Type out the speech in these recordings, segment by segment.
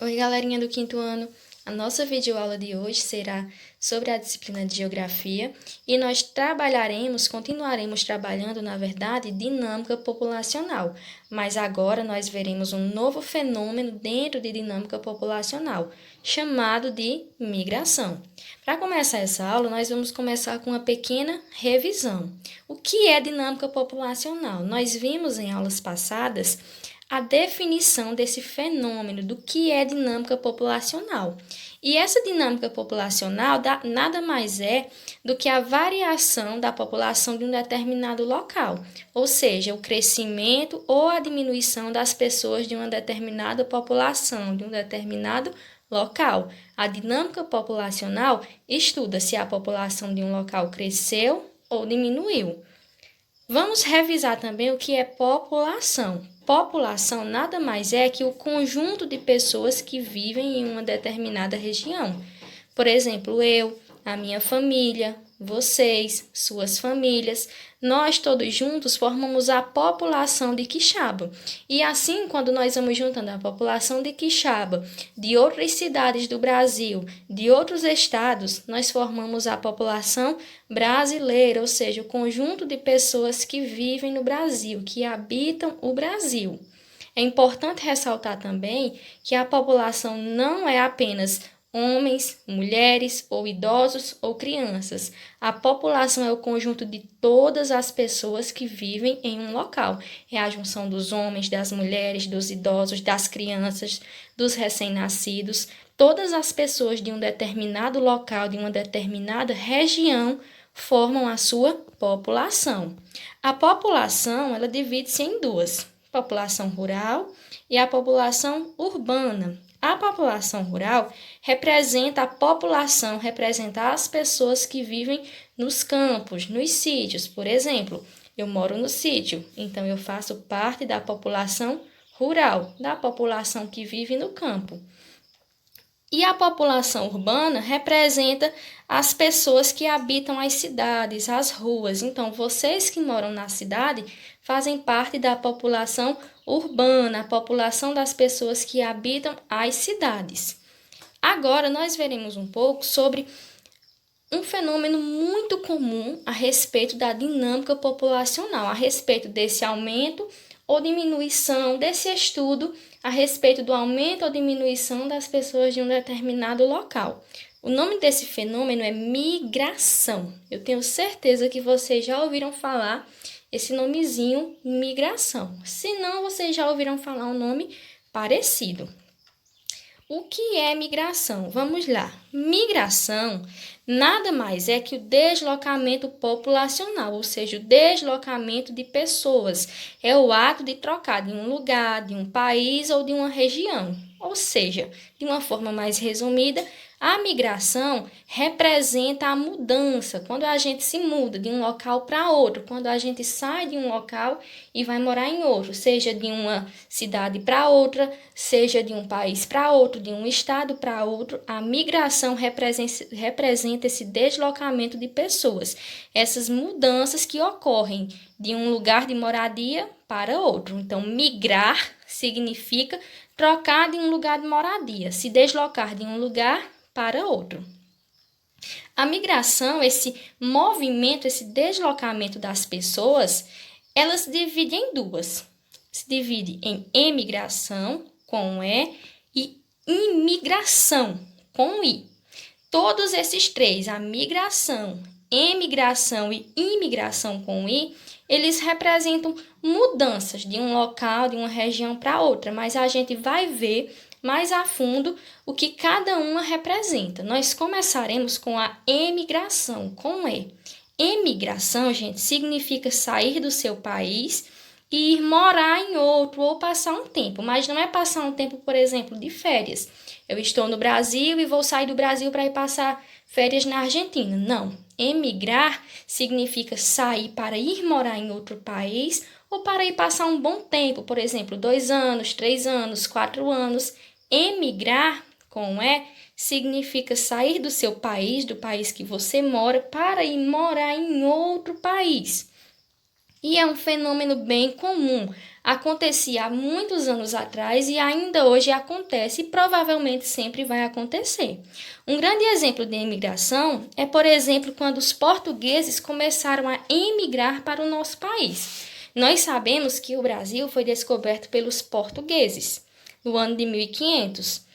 Oi, galerinha do quinto ano. A nossa videoaula de hoje será sobre a disciplina de Geografia e nós continuaremos trabalhando, na verdade, dinâmica populacional, mas agora nós veremos um novo fenômeno dentro de dinâmica populacional, chamado de migração. Para começar essa aula, nós vamos começar com uma pequena revisão. O que é dinâmica populacional? Nós vimos em aulas passadas a definição desse fenômeno, do que é dinâmica populacional. E essa dinâmica populacional nada mais é do que a variação da população de um determinado local, ou seja, o crescimento ou a diminuição das pessoas de uma determinada população, de um determinado local. A dinâmica populacional estuda se a população de um local cresceu ou diminuiu. Vamos revisar também o que é população. População nada mais é que o conjunto de pessoas que vivem em uma determinada região. Por exemplo, eu, a minha família, vocês, suas famílias, nós todos juntos formamos a população de Quixaba. E assim, quando nós vamos juntando a população de Quixaba, de outras cidades do Brasil, de outros estados, nós formamos a população brasileira, ou seja, o conjunto de pessoas que vivem no Brasil, que habitam o Brasil. É importante ressaltar também que a população não é apenas homens, mulheres ou idosos ou crianças. A população é o conjunto de todas as pessoas que vivem em um local. É a junção dos homens, das mulheres, dos idosos, das crianças, dos recém-nascidos. Todas as pessoas de um determinado local, de uma determinada região, formam a sua população. A população, ela divide-se em duas: população rural e a população urbana. A população rural representa as pessoas que vivem nos campos, nos sítios. Por exemplo, eu moro no sítio, então eu faço parte da população rural, da população que vive no campo. E a população urbana representa as pessoas que habitam as cidades, as ruas. Então, vocês que moram na cidade fazem parte da população urbana, a população das pessoas que habitam as cidades. Agora, nós veremos um pouco sobre um fenômeno muito comum a respeito da dinâmica populacional, a respeito desse aumento ou diminuição, desse estudo a respeito do aumento ou diminuição das pessoas de um determinado local. O nome desse fenômeno é migração. Eu tenho certeza que vocês já ouviram falar esse nomezinho, migração. Se não, vocês já ouviram falar um nome parecido. O que é migração? Vamos lá. Migração nada mais é que o deslocamento populacional, ou seja, o deslocamento de pessoas. É o ato de trocar de um lugar, de um país ou de uma região. Ou seja, de uma forma mais resumida, a migração representa a mudança, quando a gente se muda de um local para outro, quando a gente sai de um local e vai morar em outro, seja de uma cidade para outra, seja de um país para outro, de um estado para outro. A migração representa esse deslocamento de pessoas, essas mudanças que ocorrem de um lugar de moradia para outro. Então, migrar significa trocar de um lugar de moradia, se deslocar de um lugar para outro. A migração, esse movimento, esse deslocamento das pessoas, elas se dividem em duas. Se divide em emigração, com E imigração, com I. Todos esses três, a migração, emigração e imigração com I, eles representam mudanças de um local, de uma região para outra, mas a gente vai ver mais a fundo o que cada uma representa. Nós começaremos com a emigração, com E. Emigração, gente, significa sair do seu país e ir morar em outro ou passar um tempo, mas não é passar um tempo, por exemplo, de férias. Eu estou no Brasil e vou sair do Brasil para ir passar férias na Argentina. Não. Emigrar significa sair para ir morar em outro país ou para ir passar um bom tempo, por exemplo, 2 anos, 3 anos, 4 anos. Emigrar, com E, significa sair do seu país, do país que você mora, para ir morar em outro país. E é um fenômeno bem comum. Acontecia há muitos anos atrás e ainda hoje acontece e provavelmente sempre vai acontecer. Um grande exemplo de imigração é, por exemplo, quando os portugueses começaram a emigrar para o nosso país. Nós sabemos que o Brasil foi descoberto pelos portugueses no ano de 1500.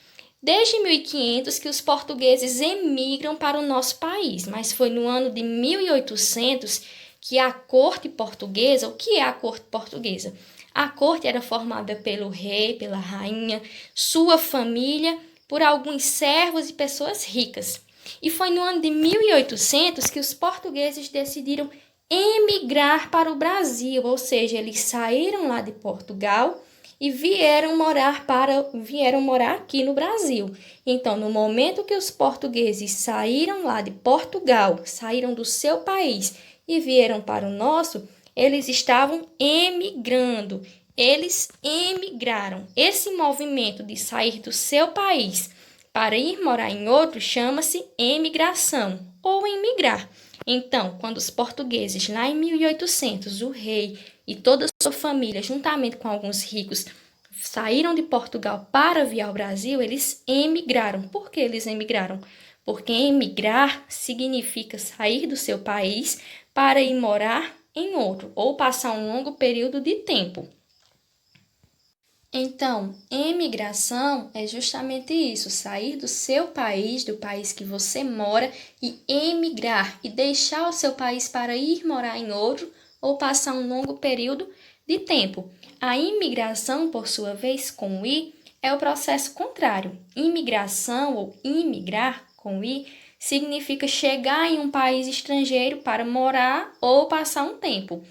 Desde 1500 que os portugueses emigram para o nosso país, mas foi no ano de 1800 que a corte portuguesa, o que é a corte portuguesa? A corte era formada pelo rei, pela rainha, sua família, por alguns servos e pessoas ricas. E foi no ano de 1800 que os portugueses decidiram emigrar para o Brasil, ou seja, eles saíram lá de Portugal e vieram morar aqui no Brasil. Então, no momento que os portugueses saíram lá de Portugal, saíram do seu país e vieram para o nosso, eles estavam emigrando. Eles emigraram. Esse movimento de sair do seu país para ir morar em outro chama-se emigração ou emigrar. Então, quando os portugueses, lá em 1800, o rei e toda a sua família, juntamente com alguns ricos, saíram de Portugal para vir ao Brasil, eles emigraram. Por que eles emigraram? Porque emigrar significa sair do seu país para ir morar em outro, ou passar um longo período de tempo. Então, emigração é justamente isso, sair do seu país, do país que você mora, e emigrar, e deixar o seu país para ir morar em outro, ou passar um longo período de tempo. A imigração, por sua vez, com I, é o processo contrário. Imigração ou imigrar, com I, significa chegar em um país estrangeiro para morar ou passar um tempo.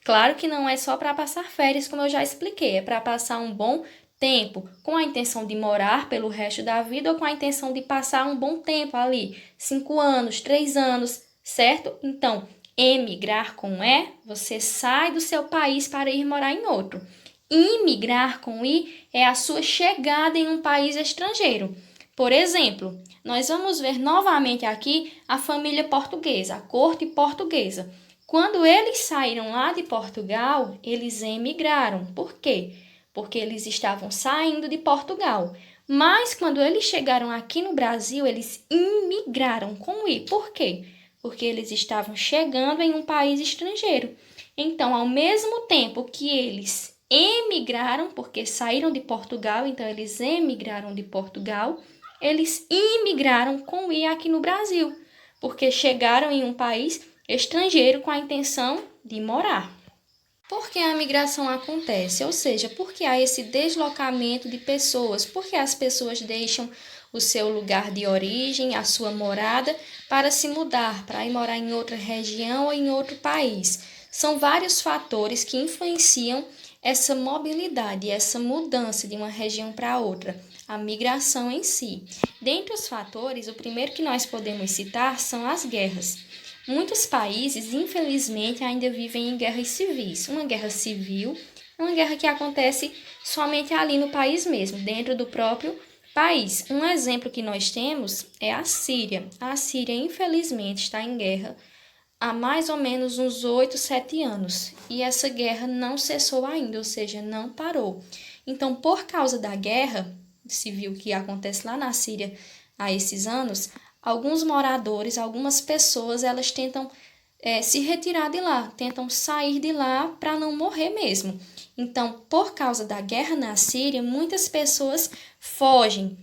Claro que não é só para passar férias, como eu já expliquei, é para passar um bom tempo, com a intenção de morar pelo resto da vida ou com a intenção de passar um bom tempo ali, 5 anos, 3 anos, certo? Então, emigrar com E, você sai do seu país para ir morar em outro. Imigrar com I é a sua chegada em um país estrangeiro. Por exemplo, nós vamos ver novamente aqui a família portuguesa, a corte portuguesa. Quando eles saíram lá de Portugal, eles emigraram. Por quê? Porque eles estavam saindo de Portugal. Mas quando eles chegaram aqui no Brasil, eles imigraram com I. Por quê? Porque eles estavam chegando em um país estrangeiro. Então, ao mesmo tempo que eles emigraram, porque saíram de Portugal, então eles emigraram de Portugal, eles imigraram com I aqui no Brasil, porque chegaram em um país estrangeiro com a intenção de morar. Por que a migração acontece? Ou seja, por que há esse deslocamento de pessoas? Por que as pessoas deixam o seu lugar de origem, a sua morada, para se mudar, para ir morar em outra região ou em outro país? São vários fatores que influenciam essa mobilidade, essa mudança de uma região para outra, a migração em si. Dentre os fatores, o primeiro que nós podemos citar são as guerras. Muitos países, infelizmente, ainda vivem em guerras civis. Uma guerra civil é uma guerra que acontece somente ali no país mesmo, dentro do próprio país. Um exemplo que nós temos é a Síria. A Síria, infelizmente, está em guerra há mais ou menos uns 8, 7 anos. E essa guerra não cessou ainda, ou seja, não parou. Então, por causa da guerra civil que acontece lá na Síria há esses anos, alguns moradores, algumas pessoas, elas tentam se retirar de lá, tentam sair de lá para não morrer mesmo. Então, por causa da guerra na Síria, muitas pessoas fogem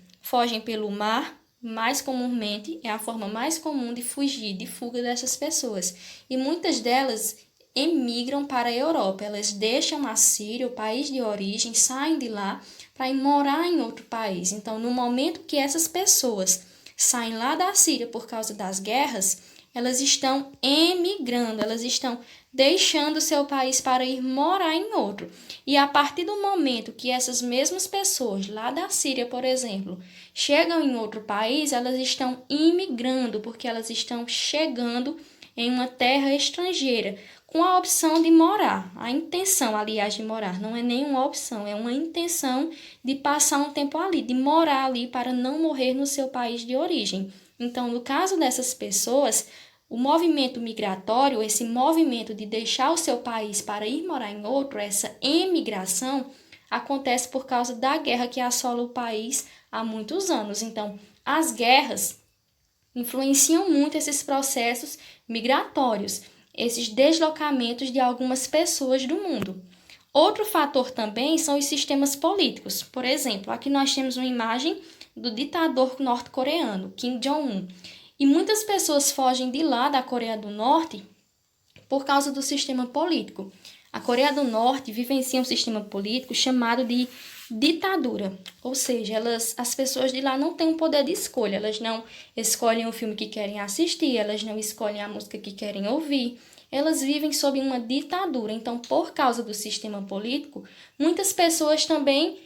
pelo mar, mais comumente, é a forma mais comum de fugir, de fuga dessas pessoas. E muitas delas emigram para a Europa, elas deixam a Síria, o país de origem, saem de lá para ir morar em outro país. Então, no momento que essas pessoas saem lá da Síria por causa das guerras, elas estão emigrando, elas estão deixando seu país para ir morar em outro. E a partir do momento que essas mesmas pessoas, lá da Síria, por exemplo, chegam em outro país, elas estão imigrando, porque elas estão chegando em uma terra estrangeira, com a opção de morar. A intenção, aliás, de morar, não é nenhuma opção, é uma intenção de passar um tempo ali, de morar ali para não morrer no seu país de origem. Então, no caso dessas pessoas, O movimento migratório, esse movimento de deixar o seu país para ir morar em outro, essa emigração, acontece por causa da guerra que assola o país há muitos anos. Então, as guerras influenciam muito esses processos migratórios, esses deslocamentos de algumas pessoas do mundo. Outro fator também são os sistemas políticos. Por exemplo, aqui nós temos uma imagem do ditador norte-coreano, Kim Jong-un. E muitas pessoas fogem de lá da Coreia do Norte por causa do sistema político. A Coreia do Norte vivencia um sistema político chamado de ditadura, ou seja, as pessoas de lá não têm um poder de escolha, elas não escolhem o filme que querem assistir, elas não escolhem a música que querem ouvir, elas vivem sob uma ditadura. Então, por causa do sistema político, muitas pessoas também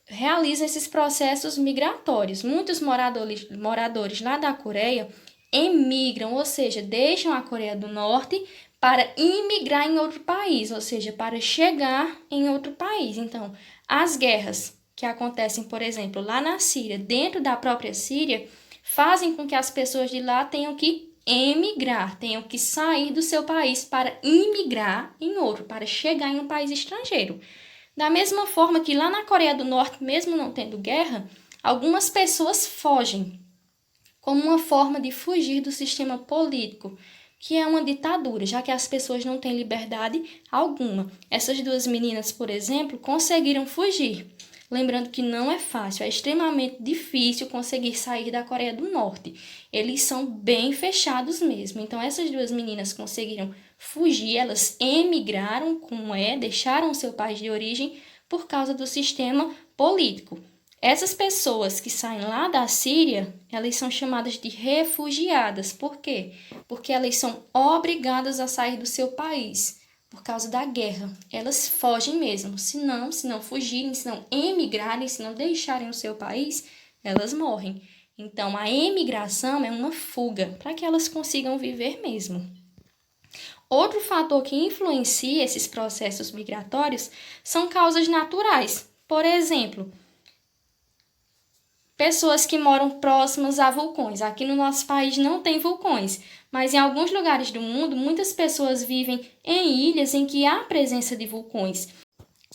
realizam esses processos migratórios. Muitos moradores lá da Coreia emigram, ou seja, deixam a Coreia do Norte para imigrar em outro país, ou seja, para chegar em outro país. Então, as guerras que acontecem, por exemplo, lá na Síria, dentro da própria Síria, fazem com que as pessoas de lá tenham que emigrar, tenham que sair do seu país para imigrar em outro, para chegar em um país estrangeiro. Da mesma forma que lá na Coreia do Norte, mesmo não tendo guerra, algumas pessoas fogem como uma forma de fugir do sistema político, que é uma ditadura, já que as pessoas não têm liberdade alguma. Essas duas meninas, por exemplo, conseguiram fugir. Lembrando que não é fácil, é extremamente difícil conseguir sair da Coreia do Norte. Eles são bem fechados mesmo. Então, essas duas meninas conseguiram fugir, elas emigraram, deixaram seu país de origem por causa do sistema político. Essas pessoas que saem lá da Síria, elas são chamadas de refugiadas. Por quê? Porque elas são obrigadas a sair do seu país por causa da guerra. Elas fogem mesmo. Se não fugirem, se não emigrarem, se não deixarem o seu país, elas morrem. Então, a emigração é uma fuga para que elas consigam viver mesmo. Outro fator que influencia esses processos migratórios são causas naturais. Por exemplo, pessoas que moram próximas a vulcões. Aqui no nosso país não tem vulcões, mas em alguns lugares do mundo, muitas pessoas vivem em ilhas em que há presença de vulcões.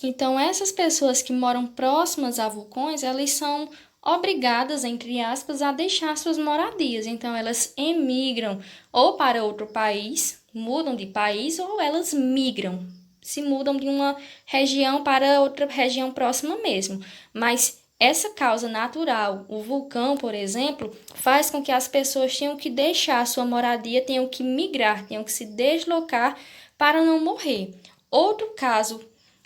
Então, essas pessoas que moram próximas a vulcões, elas são obrigadas, entre aspas, a deixar suas moradias. Então, elas emigram ou para outro país, mudam de país, ou elas migram, se mudam de uma região para outra região próxima mesmo. Mas essa causa natural, o vulcão, por exemplo, faz com que as pessoas tenham que deixar a sua moradia, tenham que migrar, tenham que se deslocar para não morrer. Outro caso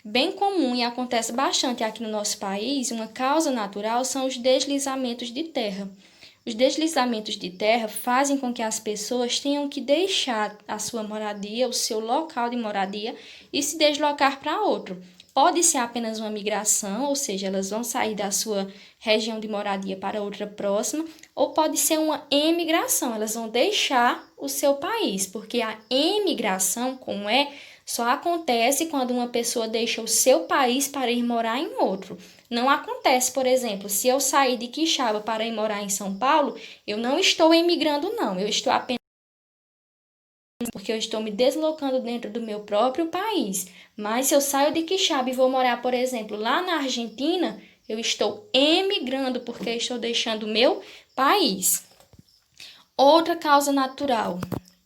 bem comum e acontece bastante aqui no nosso país, uma causa natural, são os deslizamentos de terra. Os deslizamentos de terra fazem com que as pessoas tenham que deixar a sua moradia, o seu local de moradia, e se deslocar para outro. Pode ser apenas uma migração, ou seja, elas vão sair da sua região de moradia para outra próxima, ou pode ser uma emigração, elas vão deixar o seu país, porque a emigração, como só acontece quando uma pessoa deixa o seu país para ir morar em outro. Não acontece, por exemplo, se eu sair de Quixaba para ir morar em São Paulo, eu não estou emigrando, não, eu estou apenas porque eu estou me deslocando dentro do meu próprio país. Mas se eu saio de Quixaba e vou morar, por exemplo, lá na Argentina, eu estou emigrando porque estou deixando o meu país. Outra causa natural.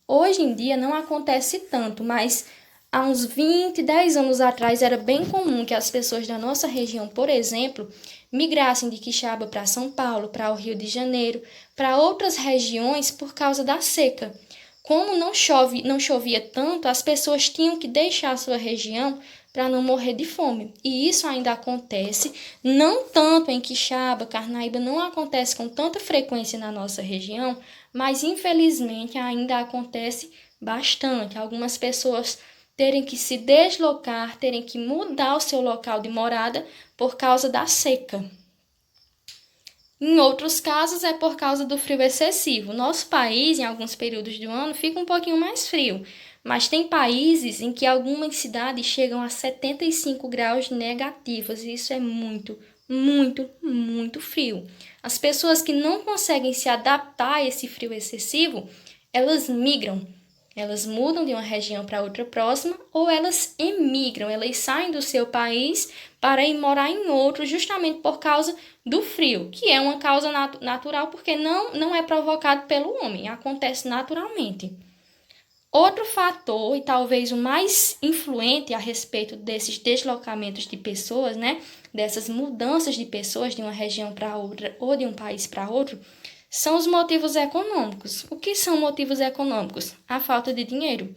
Hoje em dia não acontece tanto, mas há uns 10 anos atrás era bem comum que as pessoas da nossa região, por exemplo, migrassem de Quixaba para São Paulo, para o Rio de Janeiro, para outras regiões por causa da seca. Como não chovia tanto, as pessoas tinham que deixar a sua região para não morrer de fome. E isso ainda acontece, não tanto em Quixaba, Carnaíba, não acontece com tanta frequência na nossa região, mas infelizmente ainda acontece bastante. Algumas pessoas terem que se deslocar, terem que mudar o seu local de morada por causa da seca. Em outros casos, é por causa do frio excessivo. Nosso país, em alguns períodos do ano, fica um pouquinho mais frio, mas tem países em que algumas cidades chegam a 75 graus negativos, e isso é muito, muito, muito frio. As pessoas que não conseguem se adaptar a esse frio excessivo, elas migram. Elas mudam de uma região para outra próxima ou elas emigram, elas saem do seu país para ir morar em outro, justamente por causa do frio, que é uma causa natural porque não é provocado pelo homem, acontece naturalmente. Outro fator, e talvez o mais influente a respeito desses deslocamentos de pessoas, né, dessas mudanças de pessoas de uma região para outra ou de um país para outro, são os motivos econômicos. O que são motivos econômicos? A falta de dinheiro.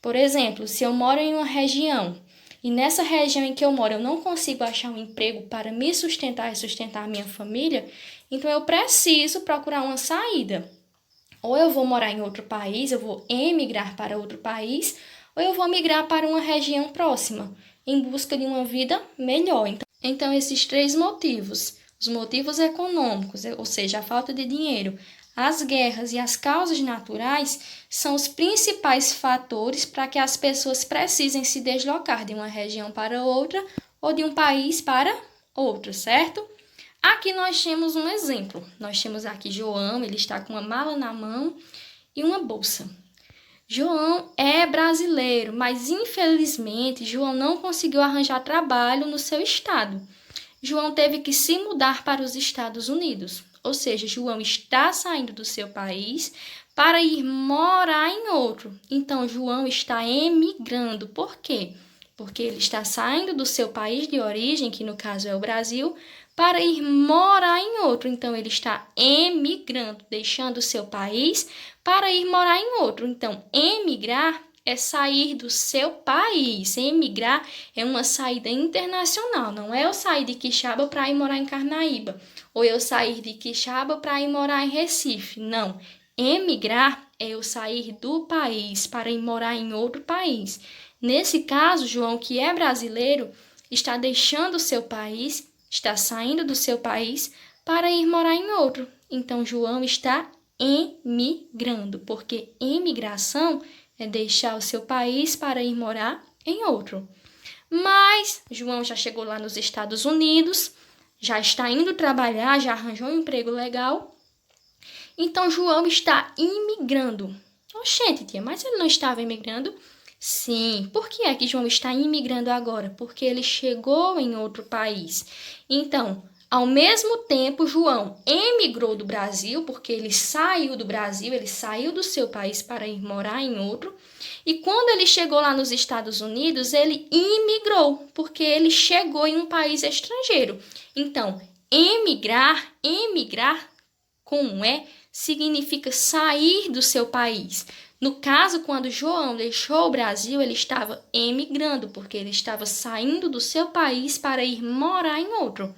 Por exemplo, se eu moro em uma região e nessa região em que eu moro eu não consigo achar um emprego para me sustentar e sustentar minha família, então eu preciso procurar uma saída. Ou eu vou morar em outro país, eu vou emigrar para outro país, ou eu vou migrar para uma região próxima, em busca de uma vida melhor. Então esses três motivos, os motivos econômicos, ou seja, a falta de dinheiro, as guerras e as causas naturais, são os principais fatores para que as pessoas precisem se deslocar de uma região para outra ou de um país para outro, certo? Aqui nós temos um exemplo. Nós temos aqui João, ele está com uma mala na mão e uma bolsa. João é brasileiro, mas infelizmente João não conseguiu arranjar trabalho no seu estado. João teve que se mudar para os Estados Unidos. Ou seja, João está saindo do seu país para ir morar em outro. Então, João está emigrando. Por quê? Porque ele está saindo do seu país de origem, que no caso é o Brasil, para ir morar em outro. Então, ele está emigrando, deixando o seu país para ir morar em outro. Então, emigrar é sair do seu país. Emigrar é uma saída internacional. Não é eu sair de Quixaba para ir morar em Carnaíba. Ou eu sair de Quixaba para ir morar em Recife. Não. Emigrar é eu sair do país para ir morar em outro país. Nesse caso, João, que é brasileiro, está deixando o seu país, está saindo do seu país para ir morar em outro. Então, João está emigrando, porque emigração é deixar o seu país para ir morar em outro. Mas João já chegou lá nos Estados Unidos, já está indo trabalhar, já arranjou um emprego legal. Então, João está imigrando. Oxente, tia, mas ele não estava imigrando? Sim. Por que é que João está imigrando agora? Porque ele chegou em outro país. Então, ao mesmo tempo, João emigrou do Brasil, porque ele saiu do Brasil, ele saiu do seu país para ir morar em outro. E quando ele chegou lá nos Estados Unidos, ele imigrou, porque ele chegou em um país estrangeiro. Então, emigrar com um E, significa sair do seu país. No caso, quando João deixou o Brasil, ele estava emigrando, porque ele estava saindo do seu país para ir morar em outro.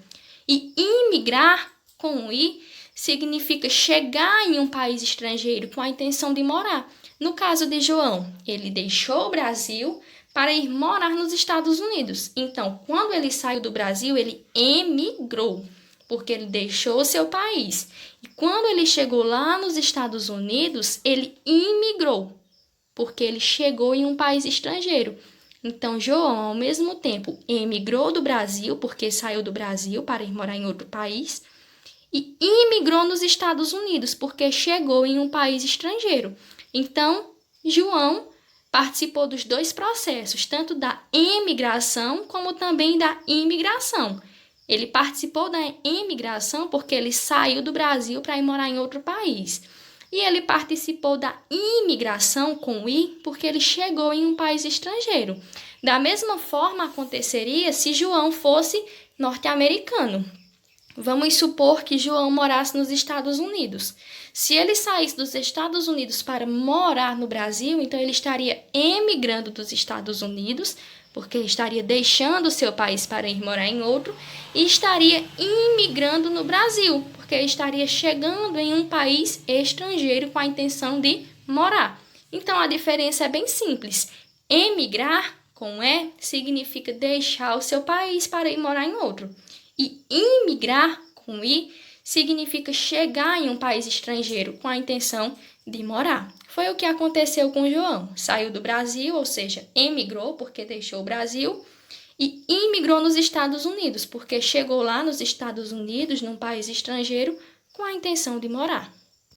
E imigrar, com um I, significa chegar em um país estrangeiro com a intenção de morar. No caso de João, ele deixou o Brasil para ir morar nos Estados Unidos. Então, quando ele saiu do Brasil, ele emigrou, porque ele deixou o seu país. E quando ele chegou lá nos Estados Unidos, ele imigrou, porque ele chegou em um país estrangeiro. Então, João, ao mesmo tempo, emigrou do Brasil, porque saiu do Brasil para ir morar em outro país, e imigrou nos Estados Unidos, porque chegou em um país estrangeiro. Então, João participou dos dois processos, tanto da emigração como também da imigração. Ele participou da emigração porque ele saiu do Brasil para ir morar em outro país. E ele participou da imigração com I porque ele chegou em um país estrangeiro. Da mesma forma aconteceria se João fosse norte-americano. Vamos supor que João morasse nos Estados Unidos. Se ele saísse dos Estados Unidos para morar no Brasil, então ele estaria emigrando dos Estados Unidos, porque estaria deixando o seu país para ir morar em outro, e estaria imigrando no Brasil, porque estaria chegando em um país estrangeiro com a intenção de morar. Então, a diferença é bem simples. Emigrar, com E, significa deixar o seu país para ir morar em outro. E imigrar, com I, significa chegar em um país estrangeiro com a intenção de morar. Foi o que aconteceu com João. Saiu do Brasil, ou seja, emigrou porque deixou o Brasil, e imigrou nos Estados Unidos, porque chegou lá nos Estados Unidos, num país estrangeiro, com a intenção de morar.